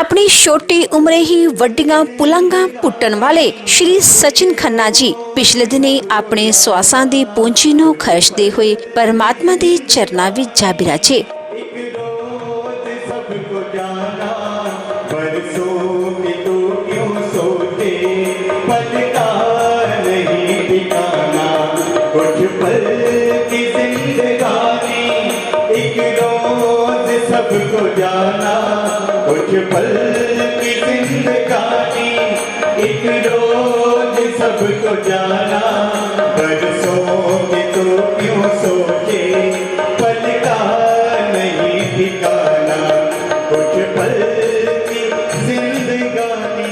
अपनी छोटी उम्रे ही वड्डियां पुलंगां पुट्टण वाले श्री सचिन खन्ना जी पिछले दिनी अपने सवासां दी पूंजी नूं खर्चदे हुए परमात्मा दे चरनां विच जा बिराजे। सबको जाना कुछ पल की जिंदगानी, एक रोज सबको जाना, बरसों तो क्यों सोचे, पल का नहीं ठिकाना, कुछ पल की जिंदगानी।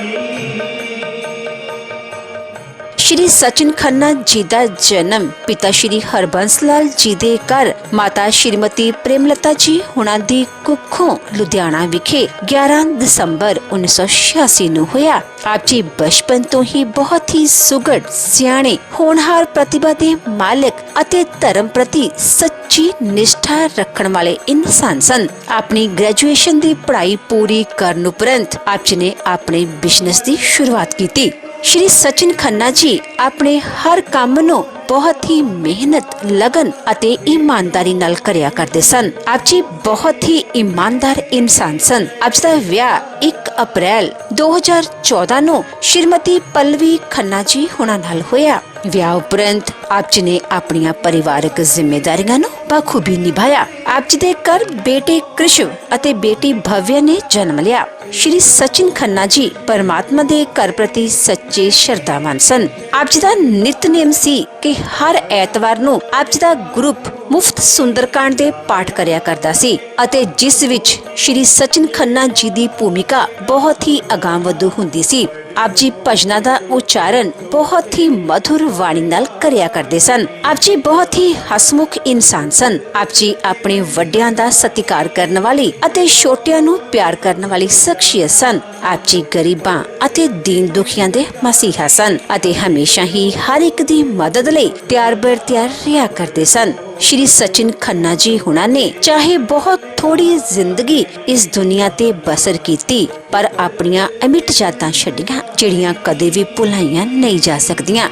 श्री सचिन खन्ना जी का जन्म पिता श्री हरबंस लाल जी दे घर माता श्रीमती प्रेमलता जी हुणा दी कुखों लुधियाना विखे 11 दिसंबर 1986 नूं होया। आप जी बचपन तो ही बहुत ही सुगढ़ सियाणे होनहार प्रतिभा दे मालिक अते धर्म प्रति सच्ची निष्ठा रखण वाले इंसान सन। अपनी ग्रेजुएशन दी पढ़ाई पूरी करन उपरंत आप जी ने अपने बिजनेस की शुरुआत की। श्री सचिन खन्ना जी अपने हर काम नूं बहुत ही मेहनत लगन अते ईमानदारी नाल करिया करते सन। आप जी बहुत ही ईमानदार इंसान सन। आप जी दा विआह 1 अप्रैल 2014 नूं श्रीमती पल्लवी खन्ना जी हुणा नाल होया। विआह उपरंत आप जी ने अपनी परिवारक जिम्मेदारियां नूं बखूबी निभाया। आप जी दे घर बेटे कृष्ण अते बेटी भव्य ने जन्म लिया। श्री सचिन खन्ना जी परमात्मा दे घर प्रति सच्चे श्रद्धावान सन। आप जी दा नितनेम सी कि हर ऐतवार नूं आप जी दा ग्रुप मुफ्त सुंदरकांड दे पाठ करिया करदा सी अते जिस विच श्री सचिन खन्ना जी दी भूमिका बहुत ही अगांवधु हुंदी सी। आप जी भजना दा उच्चारण बहुत ही मधुर वाणी नाल करिया करदे सन। आप जी बहुत ही हसमुख इंसान सन। आप जी अपने वड्डियां दा सत्कार करन वाली अते छोटियां नूं प्यार करन वाली शख्सियत सन। आप जी गरीबां अते दीन दुखियां दे मसीहा सन अते हमेशा ही हर एक दी मदद लई त्यार बर त्यार रिहा करदे सन। श्री सचिन खन्ना जी हुणा ने चाहे बहुत थोड़ी जिंदगी इस दुनिया ते बसर कीती पर अपनियां अमिट यादां छड्डियां जिहड़ियां कदे भी भुलाईयां नहीं जा सकदियां।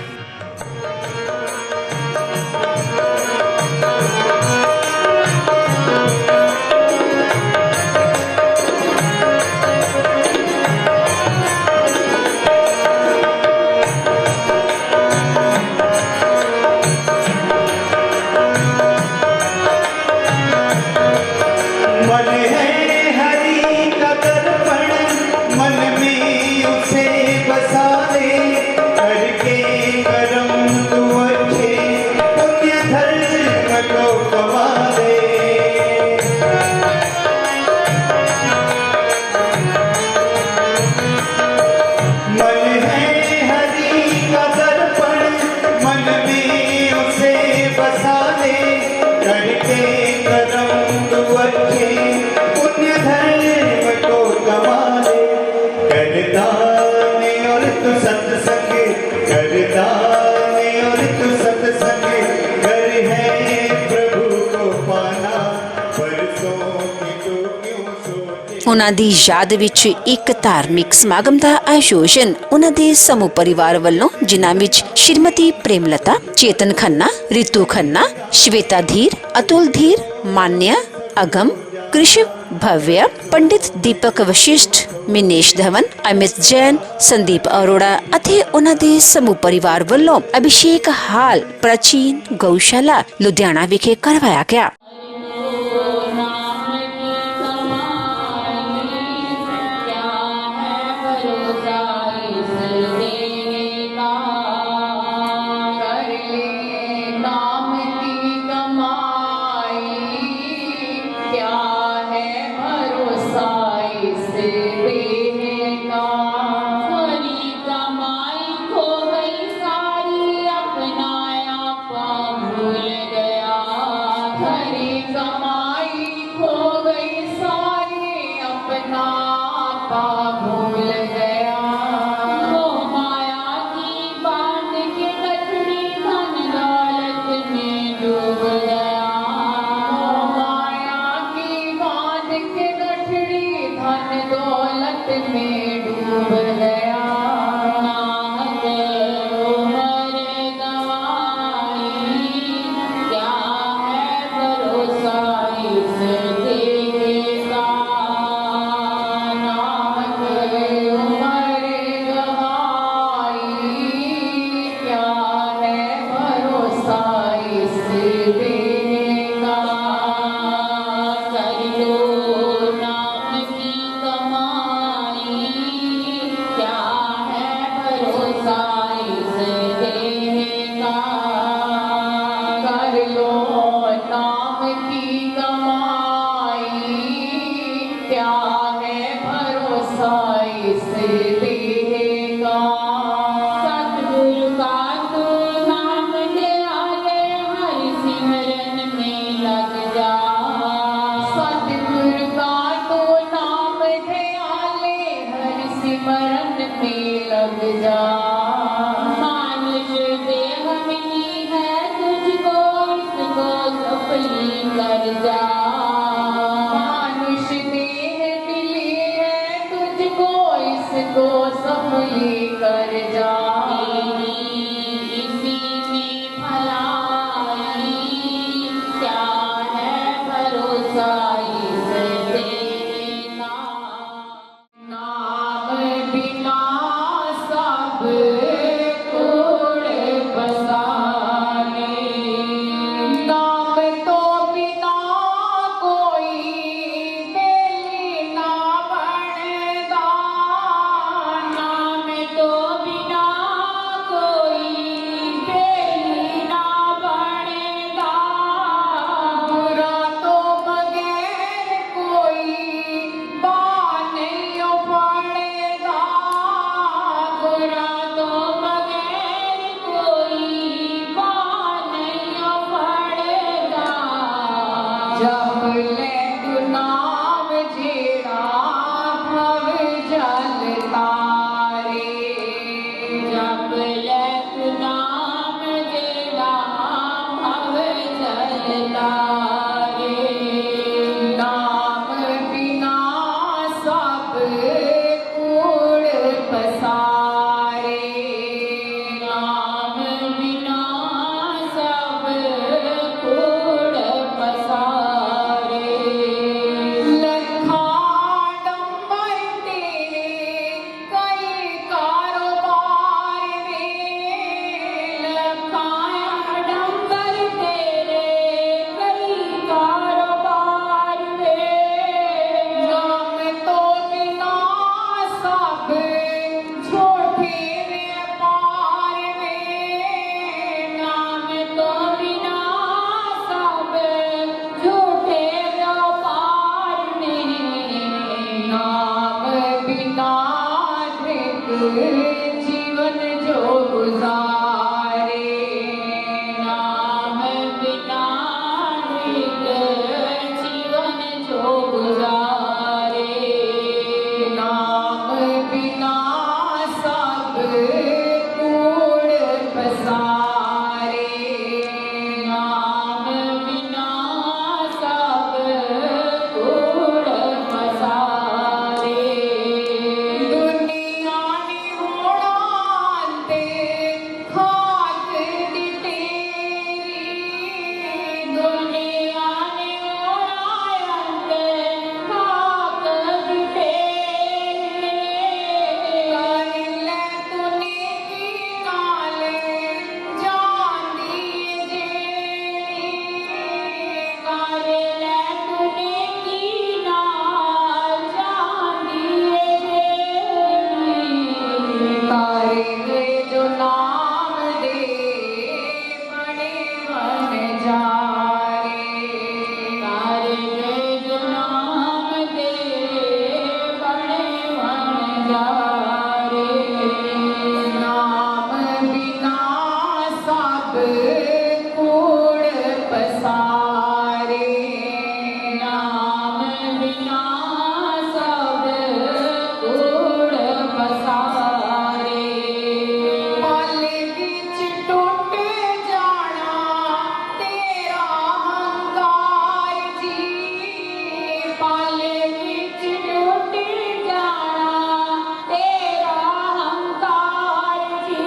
उन्हां दी याद विच एक धार्मिक समागम का आयोजन उन्हां दे समूह परिवार वालों जिन्हां विच श्रीमती प्रेमलता, चेतन खन्ना, रितु खन्ना, श्वेता धीर, अतुल धीर, मान्या, अगम, कृष्ण, भव्य, पंडित दीपक वशिष्ठ, मिनेश धवन, अमित जैन, संदीप अरोड़ा अथे उन्हां दे समूह परिवार वालों अभिषेक हाल प्राचीन गौशाला लुधियाना विखे करवाया गया। जप लैत नाम जेड़ा भव जल तारे नाम बिना सब कूड़ पसारे नाम बिना सब कूड़ पसारे लखां डंबर तेरे कई कारोबार में लखां डंबर तेरे कई कारोबार में नाम तो बिना सब झूठे व्यापार में नाम तो बिना सब झूठे व्यापार में नाम बिना धृत जीवन जो गुजारे नाम बिना धृत जीवन जो गुजारे नाम बिना सब कूड़ पसारे नाम बिना सब कूड़ पसारे दुनिया ने होड़ांते खाक दी तेरी दुनिया ने होड़ांते खाक दी तेरी ले तूने की नाले जांदी जेरी ले तूने की नाल जांदी जेरी तारे गए जो नाम दे बड़े मन जारे तारे गए जो नाम दे बड़े मन जारे नाम बिना सब कूड़ पसारे नाम बिना सब कूड़ पसारे पल विच टुट जाना तेरा हंकार जी पल विच टुट जाना तेरा हंकार जी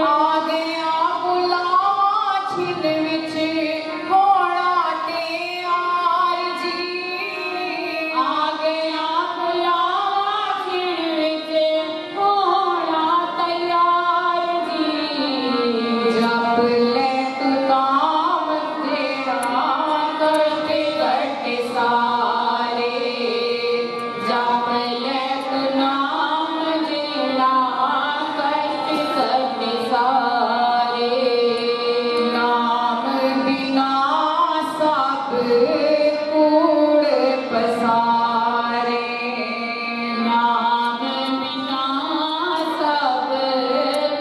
आ गया बुलावा छिन विच होना तैयार जी आ गया बुलावा छिन विच होना तैयार जी जप लैत नाम तेरा कष्ट कट सारे जप लैत नाम जेड़ा कष्ट कट सारे नाम बिना सब कूड़ पसारे नाम बिना सब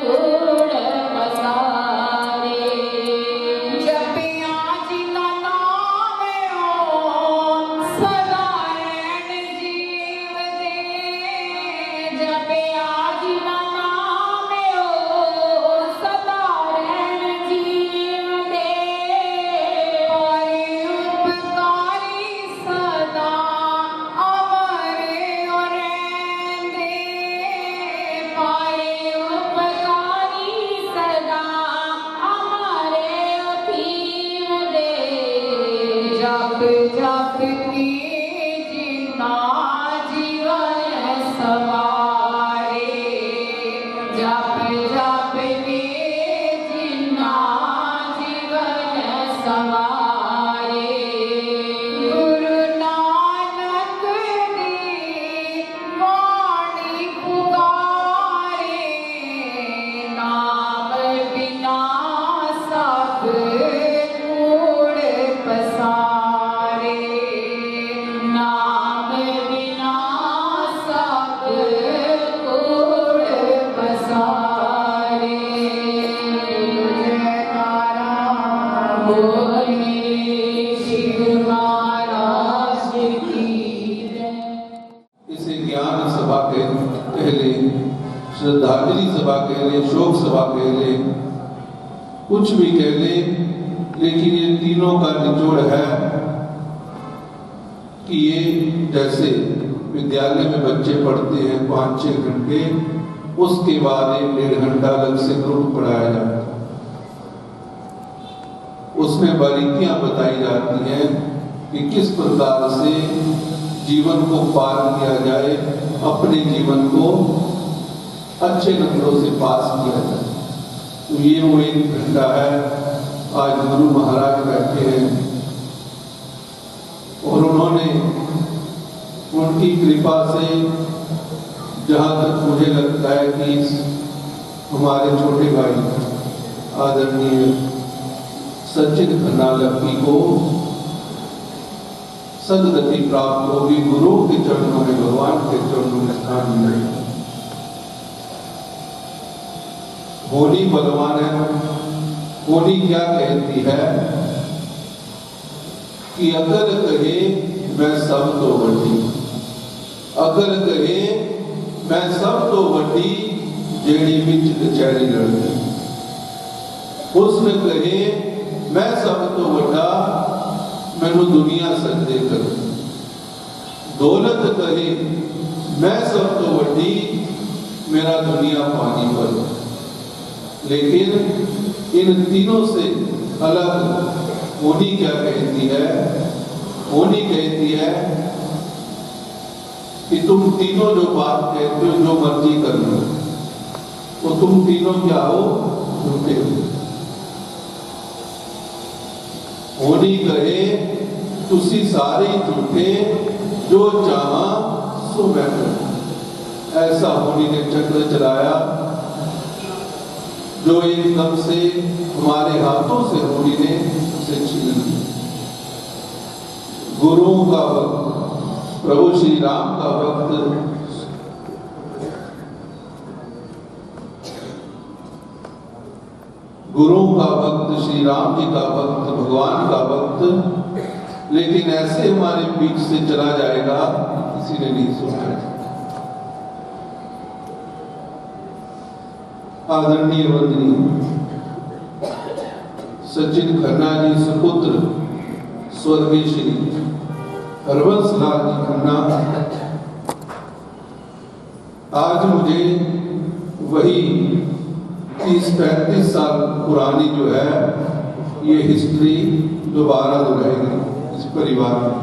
कूड़ पसारे जपिया जिना नाम हो सदा रैन जीव दे जपिया जिना नाम हो सदा रैन जीव दे पाए उपकारी सदा अमरे रहंदे पाए उपकारी सदा अमरे थीव दे जप जप के जिना जीवन सवारे जप जप के जिना जीवन सवारे गुरु नानक दी वाणी पुकारे नाम बिना सब कूड़ पसारे नाम बिना सब कूड़ पसारे कह लें, शोक सभा कह लें, कुछ भी कह लें, लेकिन ये तीनों का निचोड़ है कि ये जैसे विद्यालय में बच्चे पढ़ते हैं 5-6 घंटे, उसके बाद 1-1.5 घंटा अलग से ग्रुप पढ़ाया जाता है। उसमें बारीकियां बताई जाती हैं कि किस प्रकार से जीवन को पार किया जाए, अपने जीवन को अच्छे नंबरों से पास किया जाए। तो ये वो 1 घंटा है। आज गुरु महाराज बैठे हैं और उन्होंने उनकी कृपा से, जहाँ तक मुझे लगता है कि हमारे छोटे भाई आदरणीय सचिन खन्ना लक्की को सदगति प्राप्त होगी। गुरु के चरणों में, भगवान के चरणों में स्थान मिलेगा। होनी बलवान है। होनी क्या कहती है कि अगर कहे मैं सब तो वड्डी, अगर कहे मैं सब तो वड्डी, जेड़ी बिच कचहरी लड़ती। हुस्न कहे मैं सब तो वड्डा, मैनू दुनिया सजदे कर। दौलत कहे मैं सब तो वड्डी, मेरा दुनिया पानी पर। लेकिन इन तीनों से अलग होनी क्या कहती है? होनी कहती है कि तुम तीनों जो बात कहते हो, जो मर्जी कर लो, तो तुम तीनों क्या हो? झूठे हो। होनी कहे तुसी सारे झूठे, जो चाहा सो मैं करूं। ऐसा होनी ने चक्र चलाया जो एकदम से हमारे हाथों से होनी ने उसे छीन लिया। गुरुओं का वक्त, प्रभु श्री राम का वक्त, गुरुओं का वक्त, श्री राम जी का वक्त, भगवान का वक्त, लेकिन ऐसे हमारे बीच से चला जाएगा किसी ने नहीं सोचा। आदरणीय वंदनीय सचिन खन्ना जी सुपुत्र स्वर्गीय श्री हरबंस लाल जी खन्ना, आज मुझे वही 30-35 साल पुरानी जो है ये हिस्ट्री दोबारा दोहराएगी इस परिवार में।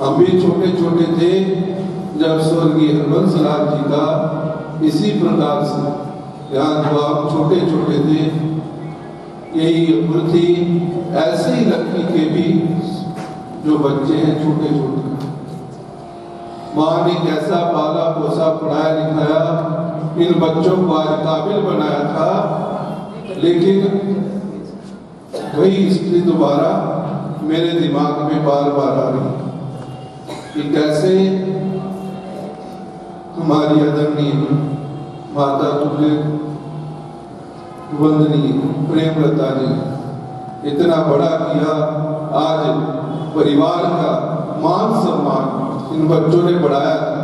हम भी छोटे छोटे थे जब स्वर्गीय हरबंस लाल जी का इसी प्रकार से, यहाँ जब आप छोटे छोटे थे, यही उम्र थी। ऐसे ही लक्की के भी जो बच्चे हैं छोटे छोटे, माँ ने कैसा पाला पोसा, पढ़ाया लिखाया, इन बच्चों को आज काबिल बनाया था। लेकिन वही हिस्ट्री दोबारा मेरे दिमाग में बार बार आ रही कि कैसे हमारी आदरणीय माता तुल्य वंदनीय प्रेमलता ने इतना बड़ा किया। आज परिवार का मान सम्मान इन बच्चों ने बढ़ाया था।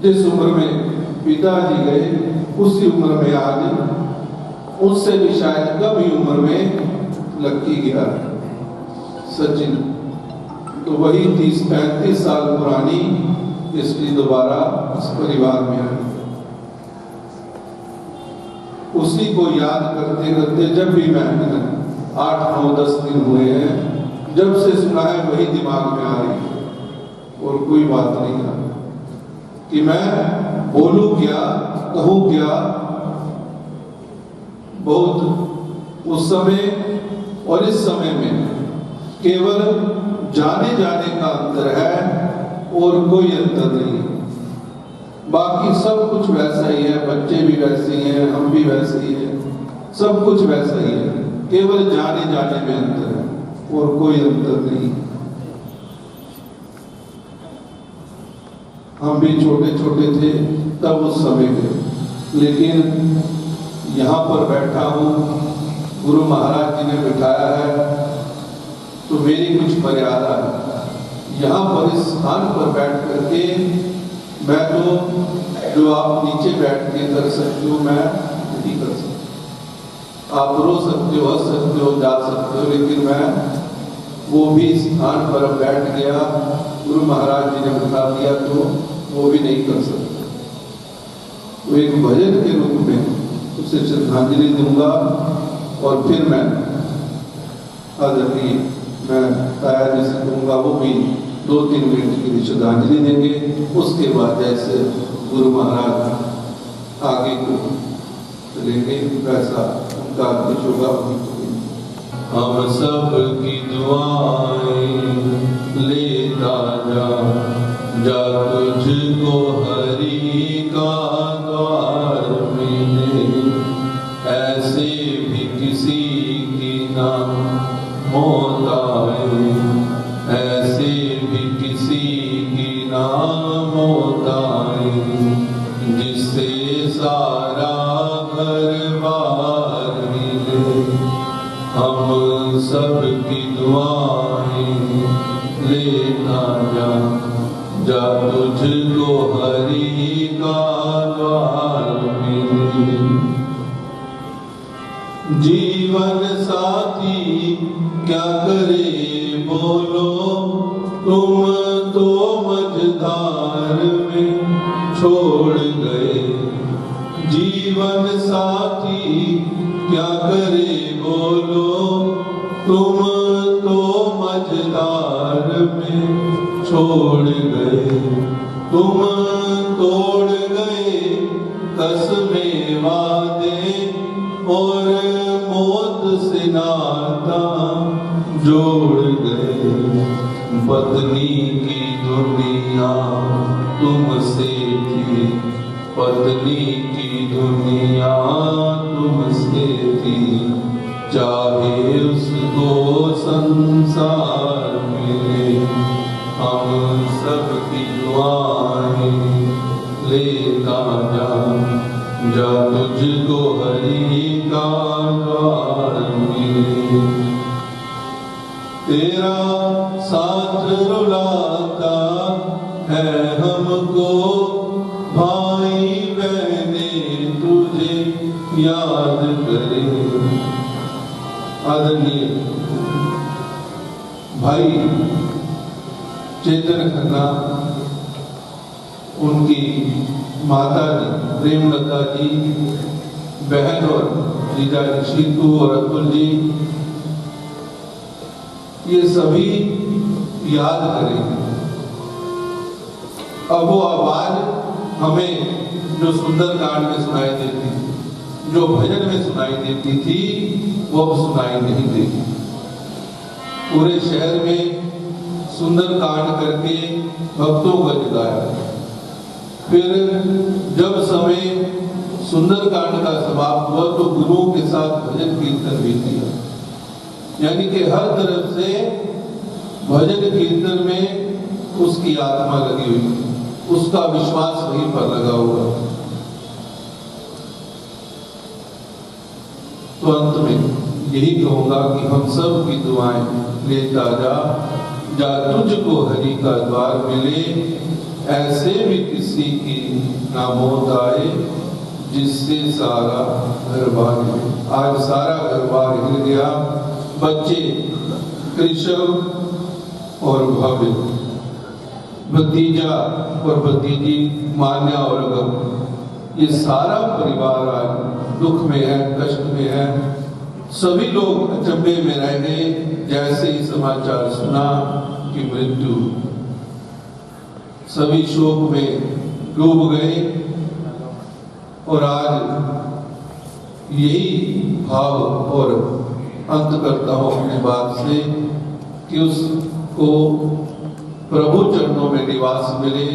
जिस उम्र में पिताजी गए, उसी उम्र में आज, उससे भी शायद कम ही उम्र में लक्की गया सचिन। तो वही 30-35 साल पुरानी इसलिए दोबारा इस परिवार में आई। उसी को याद करते करते जब भी मैं 8-9-10 दिन हुए हैं, जब से सुना है वही दिमाग में आ रही है और कोई बात नहीं आ कि मैं बोलूं क्या, कहूं क्या। बहुत उस समय और इस समय में केवल जाने जाने का अंतर है और कोई अंतर नहीं। बाकी सब कुछ वैसा ही है, बच्चे भी वैसे ही हैं, हम भी वैसे ही हैं, सब कुछ वैसा ही है, केवल जाने जाने में अंतर है और कोई अंतर नहीं। हम भी छोटे छोटे थे तब उस समय के, लेकिन यहाँ पर बैठा हूँ, गुरु महाराज जी ने बिठाया है, तो मेरी कुछ मर्यादा है। यहाँ पर इस स्थान पर बैठ करके मैं तो जो आप नीचे बैठ के कर सकते हो मैं नहीं कर सकता। आप रो सकते हो, हंस सकते हो, जा सकते हो, लेकिन मैं वो भी स्थान पर बैठ गया, गुरु महाराज जी ने बता दिया तो वो भी नहीं कर सकता। तो एक भजन के रूप में उसे श्रद्धांजलि दूंगा और फिर मैं आदरणीय मैं ताया जी से कहूँगा वो भी 2-3 मिनट के लिए श्रद्धांजलि देंगे। उसके बाद जैसे गुरु महाराज आगे को चलेंगे वैसा उनका आदेश होगा। हम सब की दुआएं लेता जा तुझको हरि का द्वार मिले, ऐसे भी किसी की ना मौत आए, ऐसे भी किसी की ना मौत आए, जिससे सारा घर बार मिले। हम सब की दुआएं लेता जा तुझको हरि का द्वार मिले। जीवन साथी क्या करे बोलो, तुम तो मझधार में छोड़ गए। जीवन साथी क्या करे बोलो, तुम तो मझधार में छोड़ गए। तुम तोड़ गए कसमें वादे और मौत से नाता जोड़ गए। पत्नी की दुनिया तुमसे थी, पत्नी की दुनिया तुमसे थी, चाहे उसको संसार मिले। हम सब की दुआएं लेता जा तुझको हरि का द्वार मिले। तेरा साथ रुलाता है हमको, भाई बहने तुझे याद करे। आदरणीय भाई चेतन खन्ना, उनकी माता जी प्रेमलता जी, बहन और जीजा जी शीतू और अतुल जी, ये सभी याद करेंगे। अब वो आवाज हमें जो सुंदरकांड में सुनाई देती, जो भजन में सुनाई देती थी, वो अब सुनाई नहीं देती। पूरे शहर में सुंदरकांड करके भक्तों को जगाया। फिर जब समय सुंदरकांड का समाप्त हुआ तो गुरुओं के साथ भजन कीर्तन भी किया। यानी कि हर तरफ से भजन कीर्तन में उसकी आत्मा लगी हुई, उसका विश्वास वहीं पर लगा हुआ। तो अंत में यही कहूंगा कि हम सब की दुआएं लेता जा तुझको हरि का द्वार मिले, ऐसे भी किसी की ना मौत आए, जिससे सारा घर बार हिल। आज सारा घर बार हिल गया। बच्चे कृष्ण और भव्य, भतीजा और भतीजी मान्या और अगम, ये सारा परिवार आज दुख में है, कष्ट में है। सभी लोग अचंभे में रह गए जैसे ही समाचार सुना कि मृत्यु। सभी शोक में डूब गए और आज यही भाव और अंत करता हूं अपने बात से कि उसको प्रभु चरणों में निवास मिले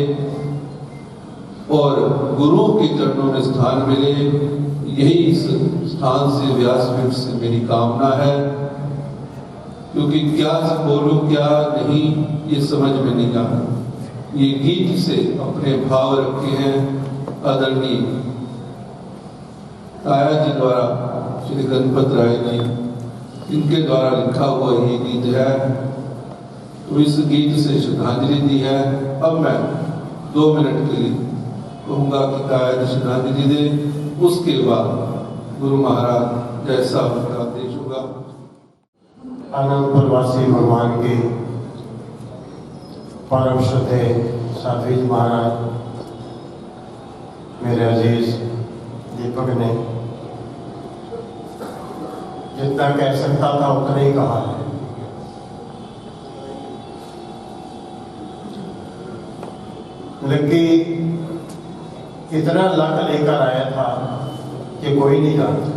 और गुरुओं के चरणों में स्थान मिले। यही इस स्थान से व्यासपीठ से मेरी कामना है, क्योंकि क्या बोलूं क्या नहीं ये समझ में नहीं आ रहा। ये गीत से अपने भाव रखे हैं आदरणीय ताया जी द्वारा, श्री गणपत राय जी, इनके द्वारा लिखा हुआ ये गीत है। तो इस गीत से श्रद्धांजलि दी है। अब मैं 2 मिनट के लिए कहूँगा कि कायद श्रद्धांजलि दें। उसके बाद गुरु महाराज जैसा उनका आदेश होगा। अनंतपुर वासी भगवान के परम श्रद्धेय साध्वी जी महाराज, मेरे अजीज दीपक ने जितना कह सकता था उतना ही कहा है। लकी इतना लक लेकर आया था कि कोई नहीं जानता।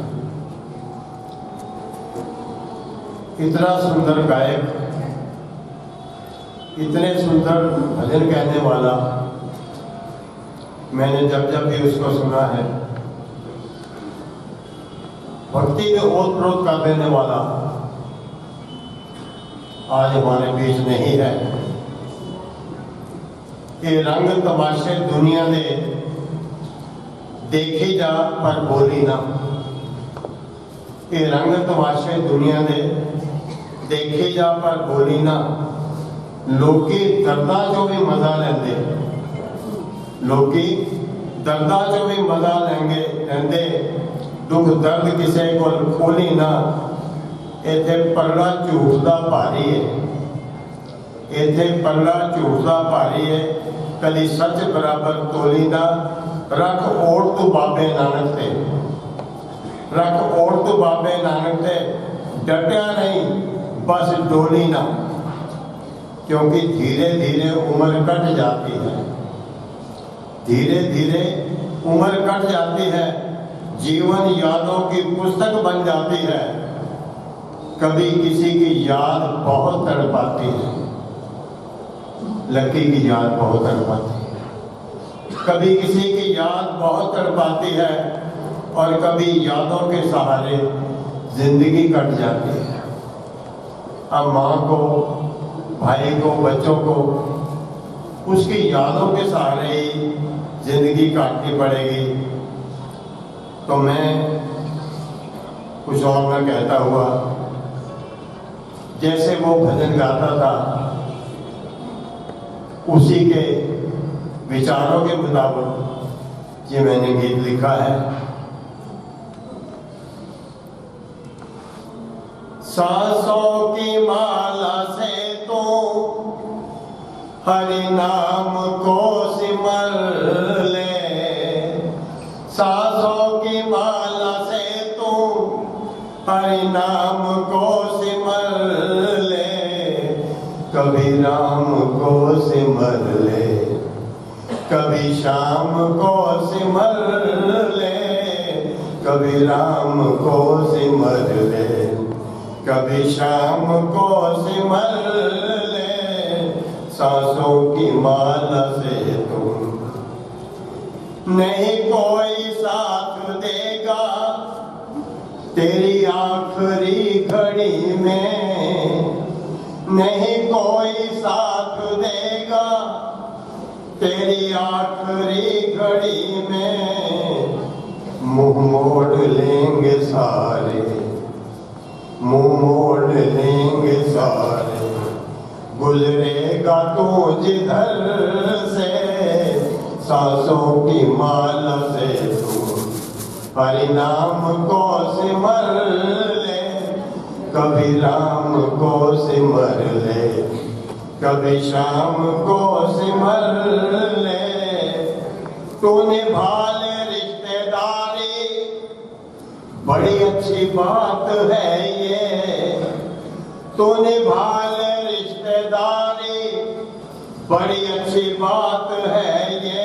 इतना सुंदर गायक, इतने सुंदर भजन कहने वाला, मैंने जब जब भी उसको सुना है, भक्ति में ओत-प्रोत कर देने वाला आज हमारे बीच नहीं है। ये रंग तमाशे दुनिया दे देखी जा पर बोली ना। ये रंग तमाशे दुनिया दे देखी जा पर बोली ना। लोकी दर्दा जो भी मजा लेंदे, लोकी दर्दा जो भी मजा लेंदे, दुख दर्द किसी को खोली ना। इथे पल्ला झूठ दा भारी है, इथे पल्ला झूठ दा भारी है। कदी सच बराबर तोली ना। रख ओढ़ तू बाबे नानक ते, रख ओढ़ तू बाबे नानक ते। डटिया नहीं बस डोली ना, क्योंकि धीरे धीरे उम्र कट जाती है, धीरे धीरे उम्र कट जाती है। जीवन यादों की पुस्तक बन जाती है। कभी किसी की याद बहुत तड़पाती है, लकी की याद बहुत तड़पाती है। कभी किसी की याद बहुत तड़पाती है और कभी यादों के सहारे जिंदगी कट जाती है। अब माँ को, भाई को, बच्चों को उसकी यादों के सहारे ही जिंदगी काटनी पड़ेगी। तो मैं कुछ और न कहता हुआ, जैसे वो भजन गाता था उसी के विचारों के मुताबिक ये मैंने गीत लिखा है। सांसों की माला से तो हरि नाम को सिमर ले, सांसों की माला से तो हरि नाम को सिमर ले। कभी राम को सिमर ले, कभी शाम को सिमर ले, कभी राम को सिमर ले, कभी शाम को सिमर ले। सांसों की माला से तुम नहीं कोई साथ देगा तेरी आखिरी घड़ी में, नहीं कोई साथ देगा तेरी आखिरी घड़ी में। मुंह मोड़ लेंगे सारे, मुंह मोड़ लेंगे सारे। गुजरेगा तू जिधर से, सांसों की माला से तू हरि नाम को सिमर ले, कभी राम को सिमर ले, कभी शाम को सिमर ले। तू निभा ले रिश्तेदारी, बड़ी अच्छी बात है ये। तू निभा ले रिश्तेदारी, बड़ी अच्छी बात है ये।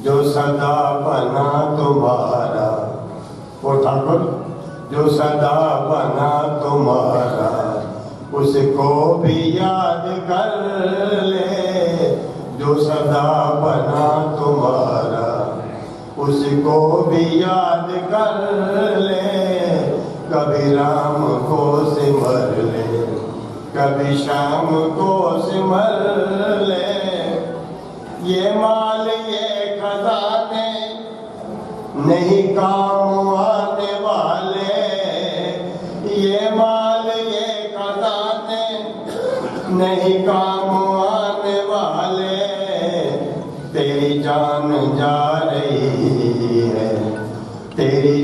जो सदा बना तुम्हारा, वो ठाकुर जो सदा बना तुम्हारा, उसको भी याद कर ले। जो सदा बना तुम्हारा, उसको भी याद कर ले। कभी राम को सिमर ले, कभी शाम को सिमर ले। ये माल ये खजाने नहीं काम आने वाले, ये माल ये खजाने नहीं काम आने वाले। तेरी जान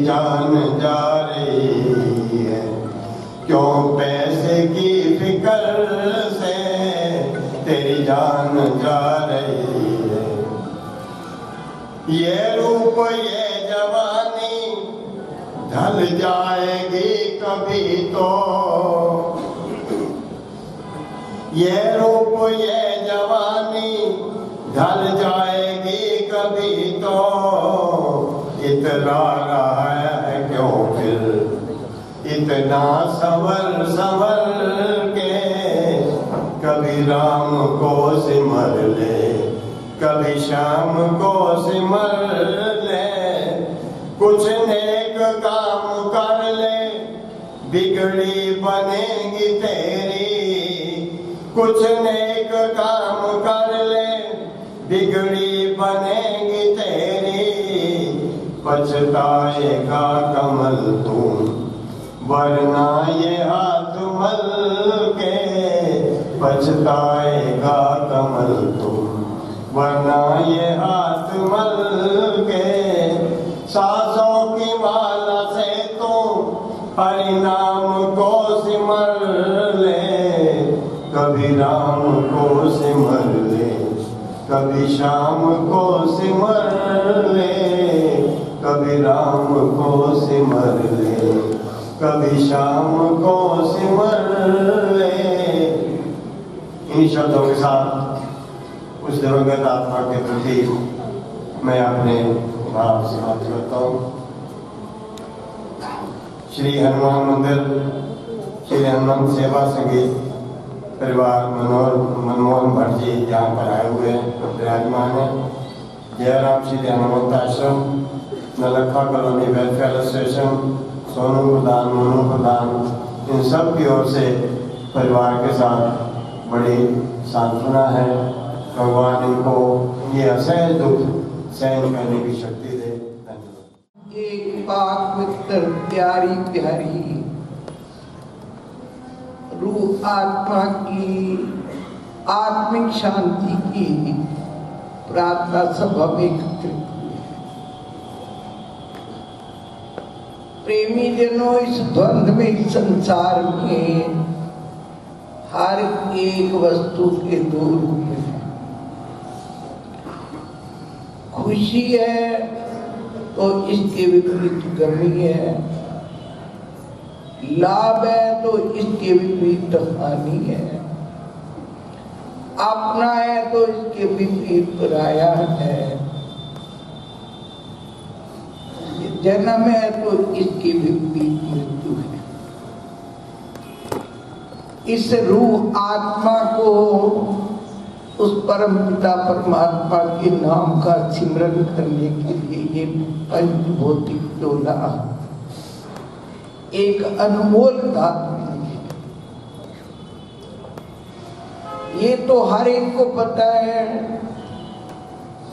जान जा रही है, क्यों पैसे की फिक्र से तेरी जान जा रही है। ये रूप ये जवानी ढल जाएगी कभी तो, ये रूप ये जवानी ढल जाएगी कभी तो। इतना रहा है क्यों फिर इतना संवर संवर के, कभी राम को सिमर ले, कभी श्याम को सिमर ले। कुछ नेक काम कर ले, बिगड़ी बनेगी तेरी। कुछ नेक काम कर ले, बिगड़ी बनेगी तेरी। पछताएगा कमल तू, वरना ये हाथ मल के। पछताएगा कमल तू, वरना ये हाथ मल के। सांसों की माला से तू हरि नाम को सिमर ले, कभी राम को सिमर ले, कभी श्याम को सिमर ले, कभी राम को सिमर ले, कभी श्याम को सिमर ले। इन शब्दों के साथ उस दिवंगत आत्मा के प्रति मैं अपने भाव से बात करता हूँ। श्री हनुमान मंदिर, श्री हनुमान सेवा संगीत परिवार मनमोहन भट्ट जी यहाँ पर आए हुए विराजमान है। जयराम श्री हनुमंत आश्रम, नलखा कॉलोनी वेलफेयर एसोसिएशन, सोनू प्रधान, मोनू प्रधान, इन सब की ओर से परिवार के साथ बड़ी सांत्वना है। भगवान इनको ये असहज दुख सहन करने की शक्ति दे। धन्यवाद। एक पाक पवित्र प्यारी प्यारी रूह आत्मा की आत्मिक शांति की प्रार्थना सभा में एकत्रित हुए। प्रेमी जनों, इस द्वंद्व में, इस संसार में हर एक वस्तु के दो रूप हैं। खुशी है तो इसके विपरीत गमी है, लाभ है तो इसके विपरीत हानि है, अपना है तो इसके विपरीत पराया है, जन्म है तो इसके विपरीत मृत्यु है। इस रूह आत्मा को उस परम पिता परमात्मा के नाम का सिमरन करने के लिए ये पंचभौतिक डोला एक अनमोल दात मिली है। ये तो हर एक को पता है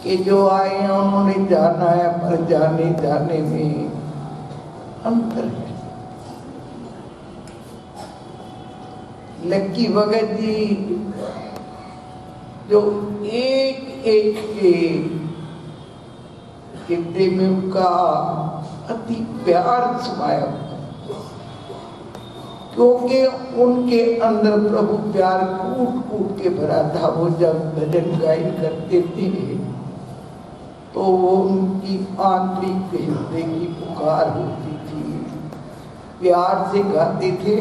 कि जो आए हैं उन्होंने जाना है, पर जाने जाने में अंतर है। लक्की भगत जी जो एक एक के हृदय में उनका अति प्यार समाया, क्योंकि उनके अंदर प्रभु प्यार कूट कूट के भरा था। वो जब भजन गायन करते थे तो वो उनकी आंतरिक हृदय की पुकार होती थी, प्यार से गाते थे।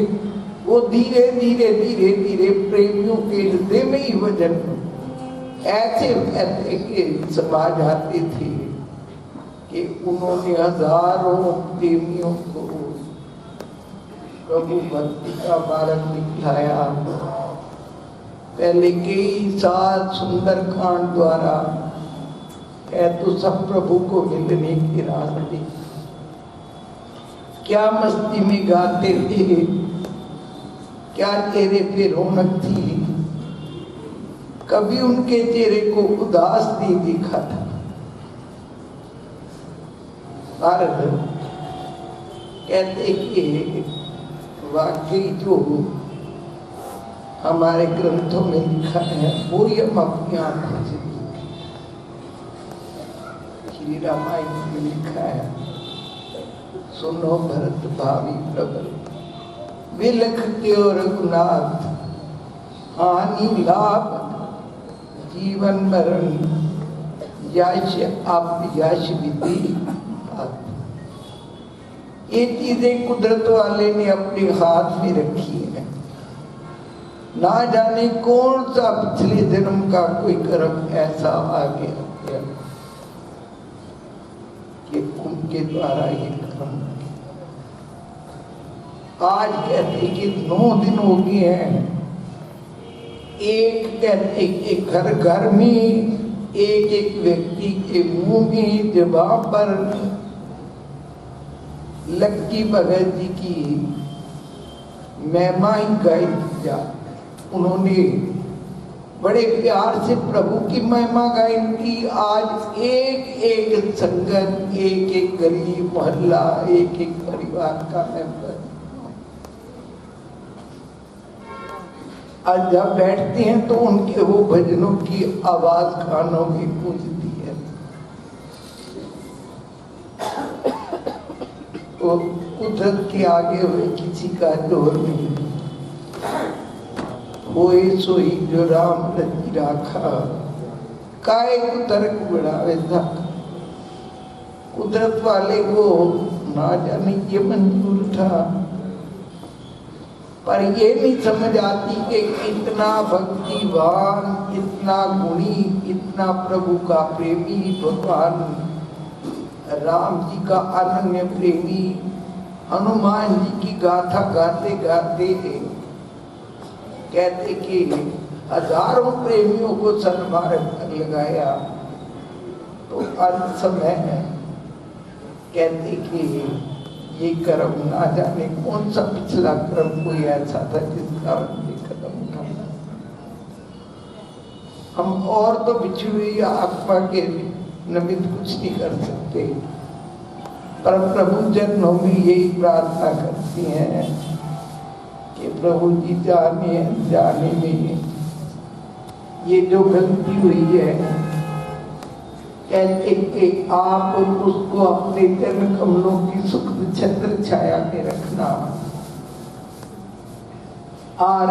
वो धीरे धीरे धीरे धीरे प्रेमियों के हृदय में ही भजन ऐसे बहते के समा जाते थे कि उन्होंने हजारों प्रेमियों को प्रभु भक्ति का मार्ग दिखाया। पहले कई साल सुंदर कांड द्वारा है तो सब प्रभु को मिलने के रास्ते, क्या मस्ती में गाते थे, क्या चेहरे पे रौनक थी। कभी उनके चेहरे को उदास नहीं दिखा था। पर कहते कि वाकई जो हमारे ग्रंथों में लिखा है वो ही हम अपनी आंखों से श्री रामायण में लिखा है सुनो भरत भावी प्रबल, विलख के रघुनाथ, हानि लाभ जीवन मरण, यश आप यश विधि। ये चीजें कुदरत वाले ने अपने हाथ में रखी है। ना जाने कौन सा पिछले जन्म का कोई कर्म ऐसा आ गया कि उनके द्वारा ये कर्म। आज कहते कि 9 दिन हो गए हैं। एक कहते कि घर घर में एक एक व्यक्ति के मुंह में जबां पर लक्की भगत जी की महिमा ही गाई जा। उन्होंने बड़े प्यार से प्रभु की महिमा गाई थी। आज एक एक संगत, एक एक गली मोहल्ला, एक एक परिवार का मेंबर आज जब बैठते हैं तो उनके वो भजनों की आवाज कानों में गूंजती है। तो कुदरत के आगे हुए किसी का जोर नहीं। होए सोई जो राम रची राखा, काहे को तर्क बढ़ावे था। कुदरत वाले को ना जाने ये मंजूर था, पर ये नहीं समझ आती कि इतना भक्तिवान, इतना गुणी, इतना प्रभु का प्रेमी भगवान राम जी का अनन्य प्रेमी हनुमान जी की गाथा गाते गाते कहते कि हजारों प्रेमियों को सन्मार्ग पर लगाया। तो अंत समय कहते कि ये कर्म ना जाने कौन सा पिछला कर्म कोई ऐसा था जिसका ये कदम उठाना। हम और तो बिछी हुई आत्मा के निमित्त कुछ नहीं कर सकते, पर प्रभु जनों में यही प्रार्थना करती हैं कि प्रभु जी जाने में ये जो गलती हुई है, कहते कि आप उसको अपने चरण कमलों की सुख छत्र छाया में रखना। और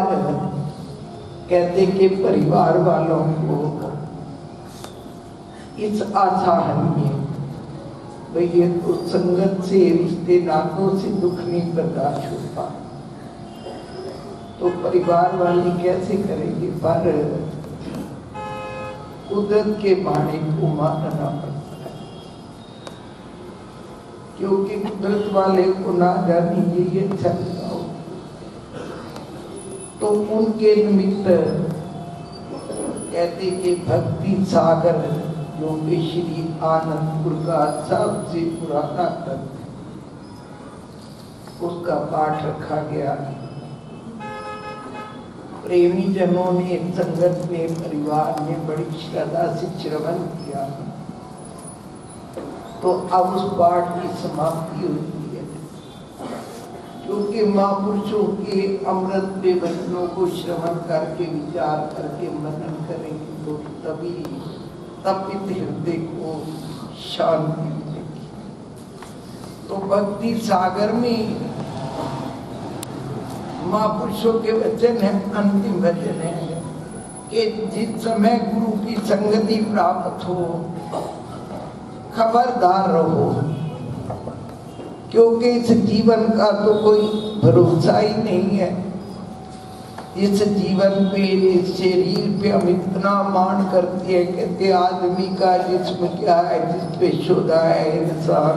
कहते कि परिवार वालों को इस आसाहन में भाई ये तो संगत से, रिश्ते नातों से दुख नहीं बर्दाश्त होता, तो परिवार वाले कैसे करेंगे। पर कुदरत के बाणी को मानना पड़ता है, क्योंकि कुदरत वाले को ना जाने ये अच्छा लगा हो। तो उनके निमित्त कहते कि भक्ति सागर जो कि श्री आनंदपुर का सबसे पुराना ग्रंथ, उसका पाठ रखा गया। प्रेमी जनों ने संगत में, परिवार में बड़ी श्रद्धा से श्रवण किया। तो अब उस पाठ की समाप्ति होती है, क्योंकि महापुरुषों के अमृत के वचनों को श्रवण करके, विचार करके, मनन करेंगे तो तभी तपित हृदय को शांति मिलेगी। तो भक्ति सागर में महापुरुषों के वचन है, अंतिम वचन है कि जिस समय गुरु की संगति प्राप्त हो, खबरदार रहो, क्योंकि इस जीवन का तो कोई भरोसा ही नहीं है। इस जीवन पे, इस शरीर पे हम इतना मान करते हैं, कहते आदमी का जिस्म क्या है, जिस पे शुदा है इंसान।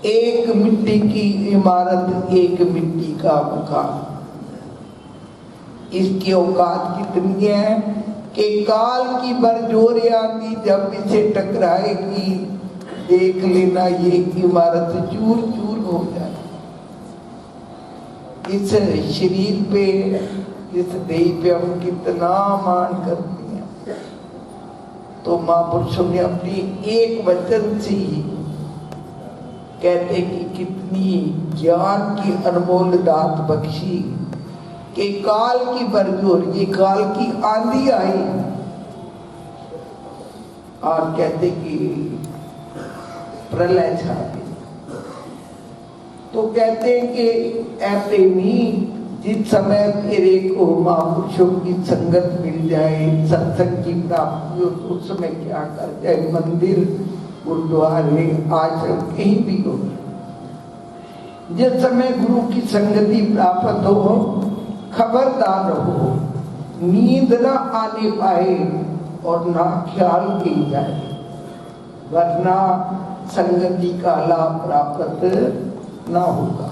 एक मिट्टी की इमारत, एक मिट्टी का मकान। इसकी औकात कितनी है कि काल की बरजोर आती जब इसे टकराएगी, देख लेना ये इमारत चूर चूर हो जाए। इस शरीर पे, इस देह पे हम कितना मान करते हैं। तो महापुरुषों ने अपनी एक वचन से कहते कि कितनी ज्ञान की अनमोल दात बख्शी कि काल की बरजोर, ये काल की आंधी आई और कहते कि प्रलय छा गई। तो कहते हैं कि ऐ प्रेमी, जिस समय तेरे को महापुरुषों की संगत मिल जाए, सत्संग की प्राप्ति हो, तो उस समय क्या कर जाए, मंदिर, गुरुद्वारे, आश्रम कहीं भी हो, जिस समय गुरु की संगति प्राप्त हो, खबरदार हो, नींद ना आने पाए और ना ख्याल की जाए, वरना संगति का लाभ प्राप्त ना होगा।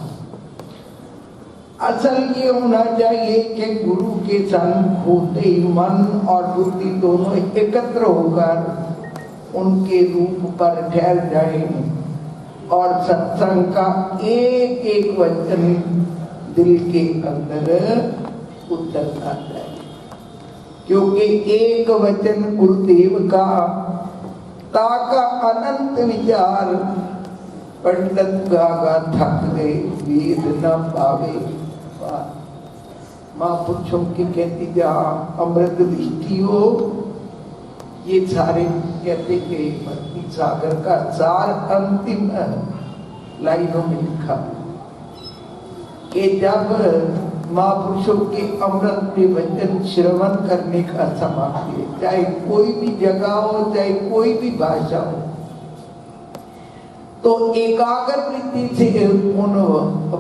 असल ये होना चाहिए कि गुरु के संग होते ही मन और बुद्धि दोनों एकत्र होकर उनके रूप पर ठहर जाए और सत्संग का एक एक वचन दिल के अंदर उतरता जाए, क्योंकि एक वचन गुरुदेव का ताका अनंत विचार, पंडित गागा थक गए वेद न पावे। महापुरुषों की कहती जहाँ अमृत दृष्टि हो, ये सारे कहते कि भक्ति सागर का सार अंतिम लाइनों में लिखा कि जब महापुरुषों के अमृत में वचन श्रवण करने का समाप्ति, चाहे कोई भी जगह हो, चाहे कोई भी भाषा हो, तो एकाग्र वृत्ति से उन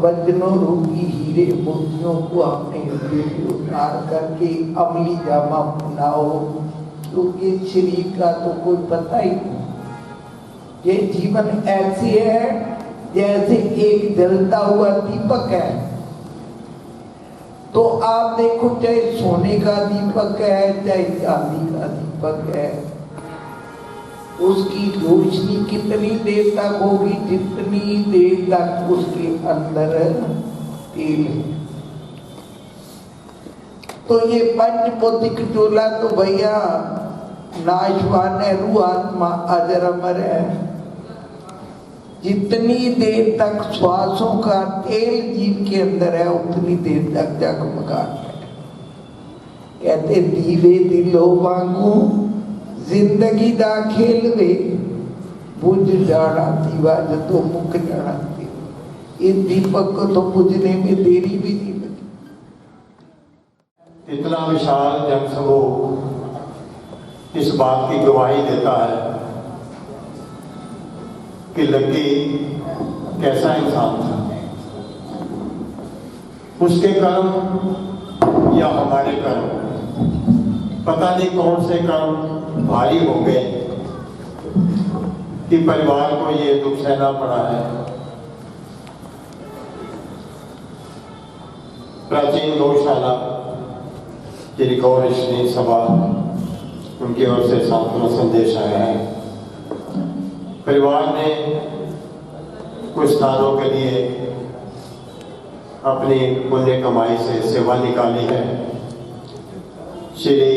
वचनों रूपी हीरे मोतियों को अपने हृदय में उतार करके अमली जामा बनाओ, क्योंकि शरीर का तो कोई पता ही नहीं। ये जीवन ऐसी है जैसे एक जलता हुआ दीपक है, तो आप देखो चाहे सोने का दीपक है, चाहे चांदी का दीपक है, उसकी रोशनी कितनी देर तक होगी, जितनी देर तक उसके अंदर तेल है। तो ये पंच भौतिक चोला तो भैया नाशवान है, रूह आत्मा अजर अमर है। जितनी देर तक श्वासों का तेल जीव के अंदर है, उतनी देर तक जगमगाता है। कहते दीवे दिलो वांगू जिंदगी दा खेल वे, बुझ जाना दीवा जतो मुख जाना दीवा। इस दीपक को तो बुझने में देरी भी नहीं लगी। इतना विशाल जनसमूह इस बात की गवाही देता है कि लकी कैसा इंसान था। उसके कर्म या हमारे कर्म, पता नहीं कौन से कर्म भारी हो गए कि परिवार को ये दुख सहना पड़ा है। प्राचीन गौशाला श्री गौरक्षणी सभा, उनकी ओर से सांत्वना संदेश आया है। परिवार ने कुछ स्थानों के लिए अपनी पुण्य कमाई से सेवा निकाली है। श्री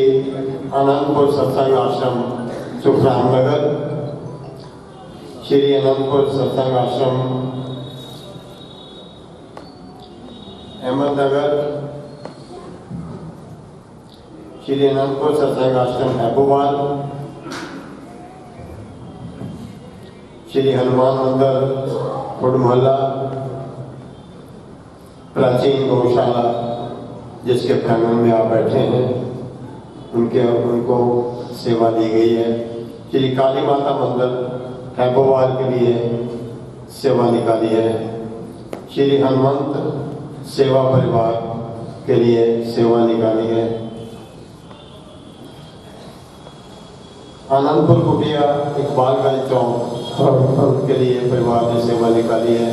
अनंतपुर सत्संग आश्रम सुखराम नगर, श्री अनंतपुर सत्संग आश्रम अहमदनगर, श्री अनंतपुर सत्संग आश्रम हैबोवाल, श्री हनुमान मंदिर फुड मोहल्ला, प्राचीन गौशाला जिसके प्रांगण में आप बैठे हैं, उनको सेवा दी गई है। श्री काली माता मंदिर हैबोवाल के लिए सेवा निकाली है। श्री हनुमंत सेवा परिवार के लिए सेवा निकाली है। आनंदपुर कुटिया इकबालगंज चौक के लिए परिवार ने सेवा निकाली है।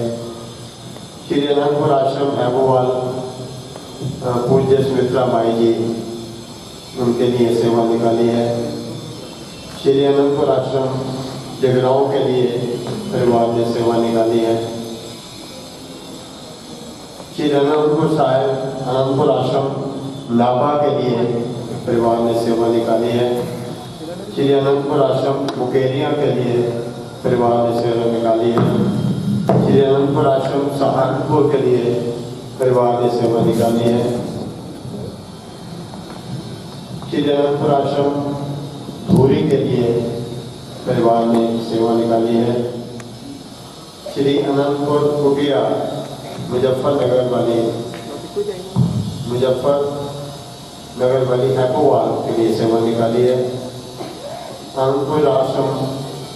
श्री अनंतपुर आश्रम हैबोवाल पूज्य सुमित्रा माई जी, उनके लिए सेवा निकाली है। श्री अनंतपुर आश्रम जगराओं के लिए परिवार ने सेवा निकाली है। श्री अनंतपुर साहिब अनंतपुर आश्रम नाभा के लिए परिवार ने सेवा निकाली है। श्री अनंतपुर आश्रम मुकेरिया के लिए परिवार ने सेवा निकाली है। श्री अनंतपुर आश्रम सहारनपुर के लिए परिवार ने सेवा निकाली है। श्री अनंतपुर आश्रम धूरी के लिए परिवार ने सेवा निकाली है। श्री अनंतपुर कुटिया मुजफ्फरनगर वाली हैपोवाल के लिए सेवा निकाली है। अनंतपुर आश्रम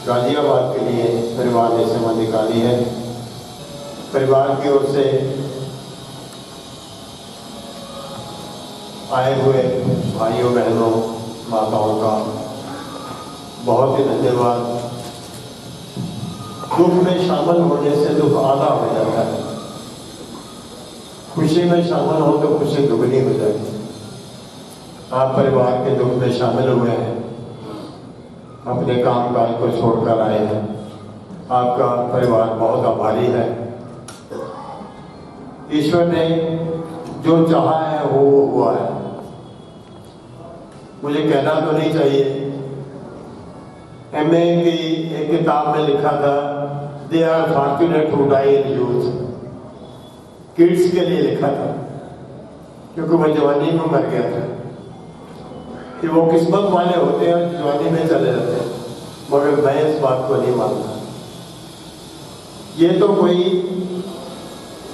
गाजियाबाद के लिए परिवार ने सेवा निकाली है। परिवार की ओर से आए हुए भाइयों बहनों माताओं का बहुत ही धन्यवाद। दुख में शामिल होने से दुख आधा हो जाता है, खुशी में शामिल हो तो खुशी दुगनी हो जाती है। आप परिवार के दुख में शामिल हुए हैं, अपने काम काज को छोड़कर आए हैं। आपका परिवार बहुत आभारी है। ईश्वर ने जो चाहा है वो हुआ है। मुझे कहना तो नहीं चाहिए, MA की एक किताब में लिखा था, they are fortunate who die in youth. Kids के लिए लिखा था, क्योंकि मैं जवानी में मर गया था। कि वो किस्मत वाले होते हैं जवानी में चले जाते हैं, मगर मैं इस बात को नहीं मानता। ये तो कोई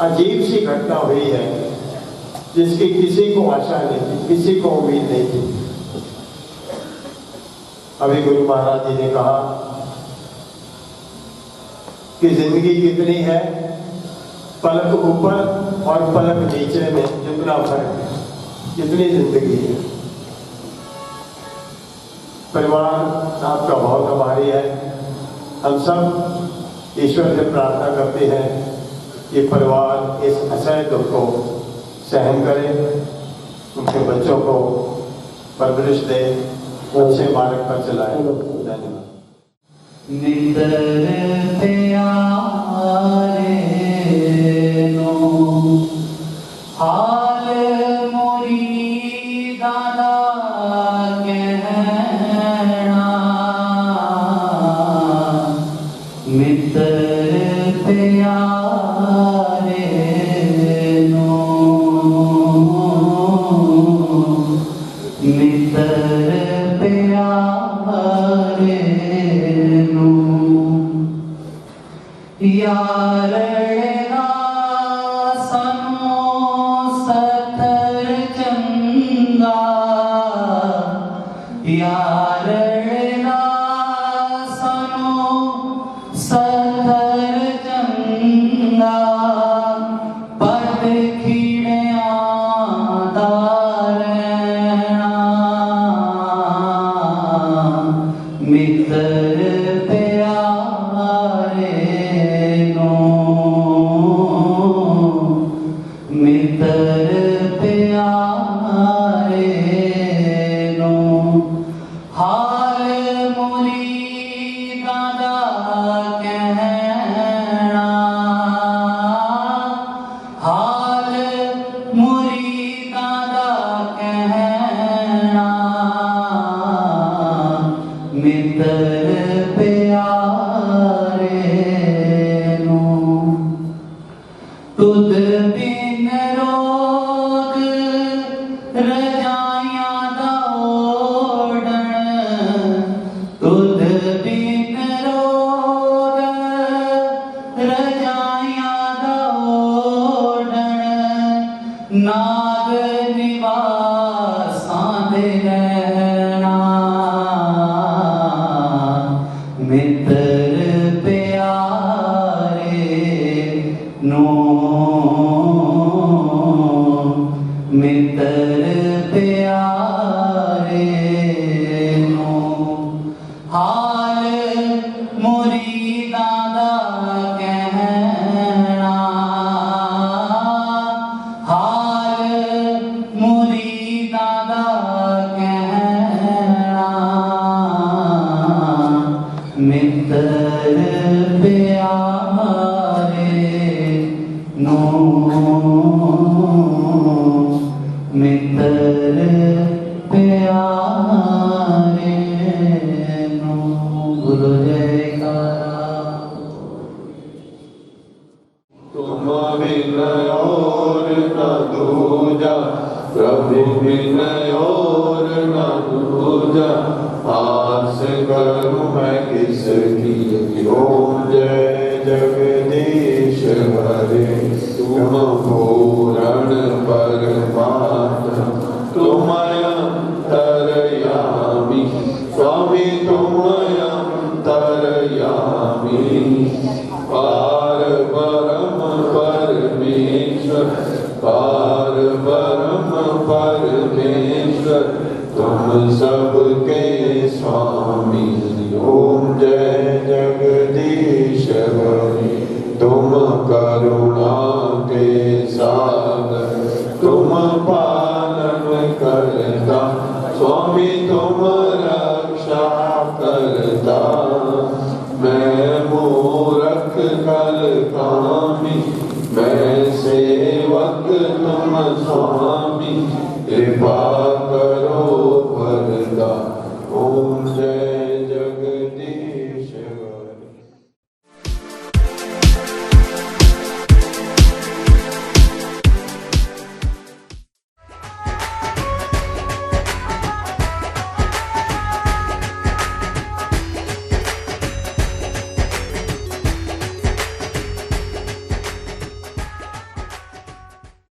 अजीब सी घटना हुई है जिसकी किसी को आशा नहीं थी, किसी को उम्मीद नहीं थी। अभी गुरु महाराज जी ने कहा कि जिंदगी कितनी है, पलक ऊपर और पलक नीचे में जितना फर्क है, जितनी जिंदगी है। परिवार आपका बहुत आभारी है। हम सब ईश्वर से प्रार्थना करते हैं कि परिवार इस असह्य दुख को सहन करे, उनके बच्चों को परवरिश दे, अच्छे मार्ग पर चलाए। धन्यवाद। मित्र प्यारे नो हाल मोरी दादा कहना, मित्र प्यारे नो, मित्र प्यारे नो, यारना सनो सतर चंगा, यारना सनो सतर चंगा, पद खिड़िया दारना, मित्र प्यारे नो, मित्र प्यारे नो, हाल मोरी दादा कहना, हाल मोरी दादा कहना, मित्र प्यारे नो, तुद बिन रोग रजाइयां दा ओढ़ण, तुद बिन रोग रजाइयां दा ओढ़ण, नाग निवासां दे रहना, मित्र प्यारे नो, मित्र प्यारे नो, हाल मोरी दादा कहना, हाल मोरी दादा कहना, मित्र प्यारे नो, मित्र प्यारे नो। गुरु जयकारा। तुम बिन और न दूजा, प्रभु बिन और न दूजा, आस करूं मैं किसकी। ओम जय जगदीश हरे, तुम पार ब्रह्म परमेश्वर, पार ब्रह्म परमेश्वर, तुम सबके स्वामी। ओम जय जगदीश हरि, तुम करुणा के सागर, तुम पालन करता, स्वामी तुम रक्षा करता। मैं मूरख कल कामी, मैं सेवक तुम स्वामी, कृपा कर